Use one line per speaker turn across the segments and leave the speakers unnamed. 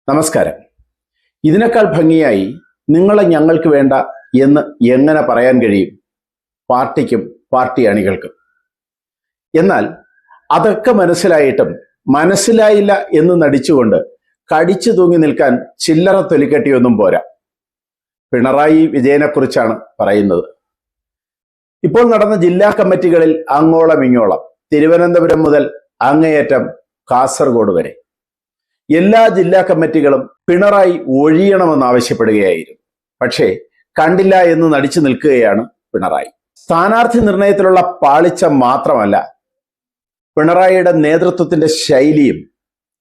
നമസ്കാരം. ഇതിനേക്കാൾ ഭംഗിയായി നിങ്ങളെ ഞങ്ങൾക്ക് വേണ്ട എന്ന് എങ്ങനെ പറയാൻ കഴിയും പാർട്ടിക്കും പാർട്ടി അണികൾക്കും? എന്നാൽ അതൊക്കെ മനസ്സിലായിട്ടും മനസ്സിലായില്ല എന്ന് നടിച്ചുകൊണ്ട് കടിച്ചു തൂങ്ങി നിൽക്കാൻ ചില്ലറ തൊലിക്കെട്ടിയൊന്നും പോരാ. പിണറായി വിജയനെക്കുറിച്ചാണ് പറയുന്നത്. ഇപ്പോൾ നടന്ന ജില്ലാ കമ്മിറ്റികളിൽ അങ്ങോളം ഇങ്ങോളം, തിരുവനന്തപുരം മുതൽ അങ്ങേയറ്റം കാസർഗോഡ് വരെ എല്ലാ ജില്ലാ കമ്മിറ്റികളും പിണറായി ഒഴിയണമെന്നാവശ്യപ്പെടുകയായിരുന്നു. പക്ഷേ കണ്ടില്ല എന്ന് നടിച്ചു നിൽക്കുകയാണ് പിണറായി. സ്ഥാനാർത്ഥി നിർണയത്തിലുള്ള പാളിച്ച മാത്രമല്ല, പിണറായിയുടെ നേതൃത്വത്തിന്റെ ശൈലിയും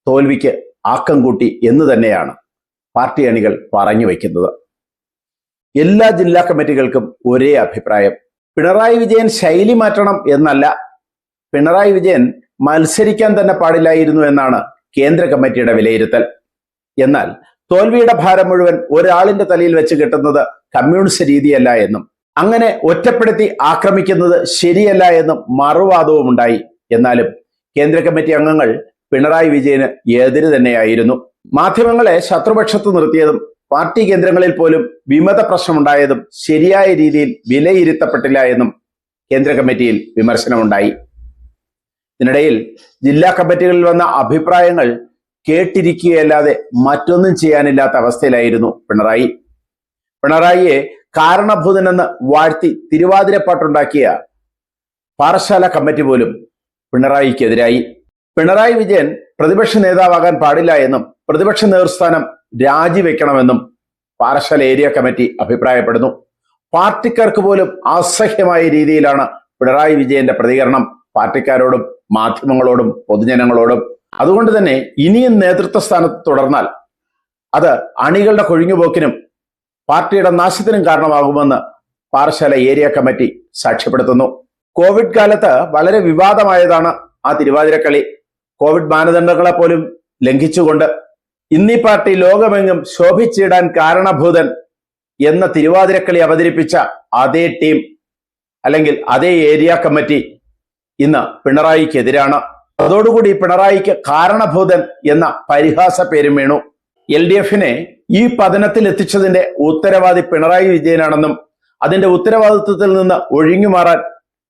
തോൽവിക്ക് ആക്കം കൂട്ടി എന്ന് തന്നെയാണ് പാർട്ടി അണികൾ പറഞ്ഞു വയ്ക്കുന്നത്. എല്ലാ ജില്ലാ കമ്മിറ്റികൾക്കും ഒരേ അഭിപ്രായം. പിണറായി വിജയൻ ശൈലി മാറ്റണം എന്നല്ല, പിണറായി വിജയൻ മത്സരിക്കാൻ തന്നെ പാടില്ലായിരുന്നു എന്നാണ് കേന്ദ്ര കമ്മിറ്റിയുടെ വിലയിരുത്തൽ. എന്നാൽ തോൽവിയുടെ ഭാരം മുഴുവൻ ഒരാളിന്റെ തലയിൽ വെച്ച് കിട്ടുന്നത് കമ്മ്യൂണിസ്റ്റ് രീതിയല്ല എന്നും അങ്ങനെ ഒറ്റപ്പെടുത്തി ആക്രമിക്കുന്നത് ശരിയല്ല എന്നും മറുവാദവും ഉണ്ടായി. എന്നാലും കേന്ദ്ര കമ്മിറ്റി അംഗങ്ങൾ പിണറായി വിജയന് എതിര് തന്നെയായിരുന്നു. മാധ്യമങ്ങളെ ശത്രുപക്ഷത്ത് നിർത്തിയതും പാർട്ടി കേന്ദ്രങ്ങളിൽ പോലും വിമത പ്രശ്നമുണ്ടായതും ശരിയായ രീതിയിൽ വിലയിരുത്തപ്പെട്ടില്ല എന്നും കേന്ദ്ര കമ്മിറ്റിയിൽ വിമർശനമുണ്ടായി. ഇതിനിടയിൽ ജില്ലാ കമ്മിറ്റികളിൽ വന്ന അഭിപ്രായങ്ങൾ കേട്ടിരിക്കുകയല്ലാതെ മറ്റൊന്നും ചെയ്യാനില്ലാത്ത അവസ്ഥയിലായിരുന്നു പിണറായി. പിണറായിയെ കാരണഭൂതനെന്ന് വാഴ്ത്തി തിരുവാതിരപ്പാട്ടുണ്ടാക്കിയ പാറശാല കമ്മിറ്റി പോലും പിണറായിക്കെതിരായി. പിണറായി വിജയൻ പ്രതിപക്ഷ നേതാവാകാൻ പാടില്ല എന്നും പ്രതിപക്ഷ നേതൃസ്ഥാനം രാജിവെക്കണമെന്നും പാറശാല ഏരിയ കമ്മിറ്റി അഭിപ്രായപ്പെടുന്നു. പാർട്ടിക്കാർക്ക് പോലും അസഹ്യമായ രീതിയിലാണ് പിണറായി വിജയന്റെ പ്രതികരണം പാർട്ടിക്കാരോടും മാധ്യമങ്ങളോടും പൊതുജനങ്ങളോടും. അതുകൊണ്ട് തന്നെ ഇനിയും നേതൃത്വ സ്ഥാനത്ത് തുടർന്നാൽ അത് അണികളുടെ കൊഴിഞ്ഞുപോക്കിനും പാർട്ടിയുടെ നാശത്തിനും കാരണമാകുമെന്ന് പാറശാല ഏരിയ കമ്മിറ്റി സാക്ഷ്യപ്പെടുത്തുന്നു. കോവിഡ് കാലത്ത് വളരെ വിവാദമായതാണ് ആ തിരുവാതിരക്കളി. കോവിഡ് മാനദണ്ഡങ്ങളെ പോലും ലംഘിച്ചുകൊണ്ട് ഇന്നീ പാർട്ടി ലോകമെങ്ങും ശോഭിച്ചിടാൻ കാരണഭൂതൻ എന്ന തിരുവാതിരക്കളി അവതരിപ്പിച്ച അതേ ടീം അല്ലെങ്കിൽ അതേ ഏരിയ കമ്മിറ്റി ഇന്ന് പിണറായിക്കെതിരാണ്. അതോടുകൂടി പിണറായിക്ക് കാരണഭൂതൻ എന്ന പരിഹാസ പേരും വീണു. LDFനെ ഈ പതനത്തിൽ എത്തിച്ചതിന്റെ ഉത്തരവാദി പിണറായി വിജയനാണെന്നും അതിന്റെ ഉത്തരവാദിത്വത്തിൽ നിന്ന് ഒഴിഞ്ഞുമാറാൻ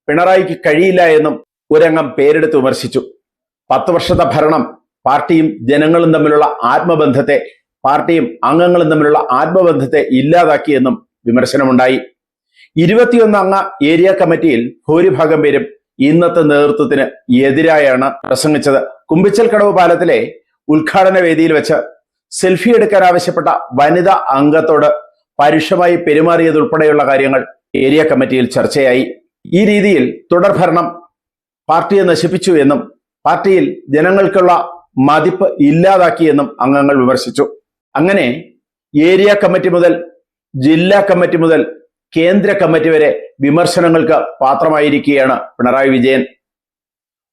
പിണറായിക്ക് കഴിയില്ല എന്നും ഒരംഗം പേരെടുത്ത് വിമർശിച്ചു. 10 വർഷത്തെ ഭരണം പാർട്ടിയും ജനങ്ങളും തമ്മിലുള്ള ആത്മബന്ധത്തെ, പാർട്ടിയും അംഗങ്ങളും തമ്മിലുള്ള ആത്മബന്ധത്തെ ഇല്ലാതാക്കിയെന്നും വിമർശനമുണ്ടായി. 21 അംഗ ഏരിയ കമ്മിറ്റിയിൽ ഭൂരിഭാഗം പേരും ഇന്നത്തെ നേതൃത്വത്തിന് എതിരായാണ് പ്രസംഗിച്ചത്. കുമ്പിച്ചൽ കടവ് പാലത്തിലെ ഉദ്ഘാടന വേദിയിൽ വെച്ച് സെൽഫി എടുക്കാൻ ആവശ്യപ്പെട്ട വനിതാ അംഗത്തോട് പരുഷമായി പെരുമാറിയതുൾപ്പെടെയുള്ള കാര്യങ്ങൾ ഏരിയ കമ്മിറ്റിയിൽ ചർച്ചയായി. ഈ രീതിയിൽ തുടർഭരണം പാർട്ടിയെ നശിപ്പിച്ചു എന്നും പാർട്ടിയിൽ ജനങ്ങൾക്കുള്ള മതിപ്പ് ഇല്ലാതാക്കിയെന്നും അംഗങ്ങൾ വിമർശിച്ചു. അങ്ങനെ ഏരിയ കമ്മിറ്റി മുതൽ ജില്ലാ കമ്മിറ്റി മുതൽ കേന്ദ്ര കമ്മിറ്റി വരെ വിമർശനങ്ങൾക്ക് പാത്രമായിരിക്കുകയാണ് പിണറായി വിജയൻ.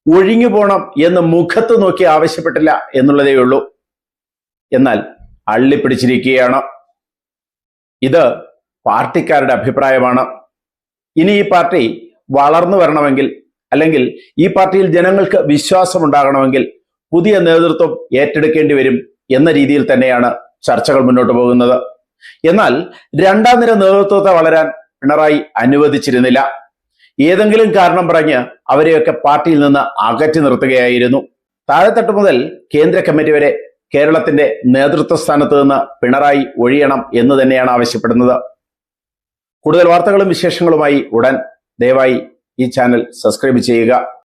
ഒഴിഞ്ഞു പോണം എന്ന് മുഖത്ത് നോക്കി ആവശ്യപ്പെട്ടില്ല എന്നുള്ളതേ ഉള്ളൂ. എന്നാൽ അള്ളിപ്പിടിച്ചിരിക്കുകയാണ്. ഇത് പാർട്ടിക്കാരുടെ അഭിപ്രായമാണ്. ഇനി ഈ പാർട്ടി വളർന്നു വരണമെങ്കിൽ, അല്ലെങ്കിൽ ഈ പാർട്ടിയിൽ ജനങ്ങൾക്ക് വിശ്വാസമുണ്ടാകണമെങ്കിൽ പുതിയ നേതൃത്വം ഏറ്റെടുക്കേണ്ടി വരും എന്ന രീതിയിൽ തന്നെയാണ് ചർച്ചകൾ മുന്നോട്ട് പോകുന്നത്. എന്നാൽ രണ്ടാം നിര നേതൃത്വത്തെ വളരാൻ പിണറായി അനുവദിച്ചിരുന്നില്ല. ഏതെങ്കിലും കാരണം പറഞ്ഞ് അവരെയൊക്കെ പാർട്ടിയിൽ നിന്ന് അകറ്റി നിർത്തുകയായിരുന്നു. താഴെത്തട്ട് മുതൽ കേന്ദ്ര കമ്മിറ്റി വരെ കേരളത്തിന്റെ നേതൃത്വ സ്ഥാനത്ത് നിന്ന് പിണറായി ഒഴിയണം എന്ന് തന്നെയാണ് ആവശ്യപ്പെടുന്നത്. കൂടുതൽ വാർത്തകളും വിശേഷങ്ങളുമായി ഉടൻ ദയവായി ഈ ചാനൽ സബ്സ്ക്രൈബ് ചെയ്യുക.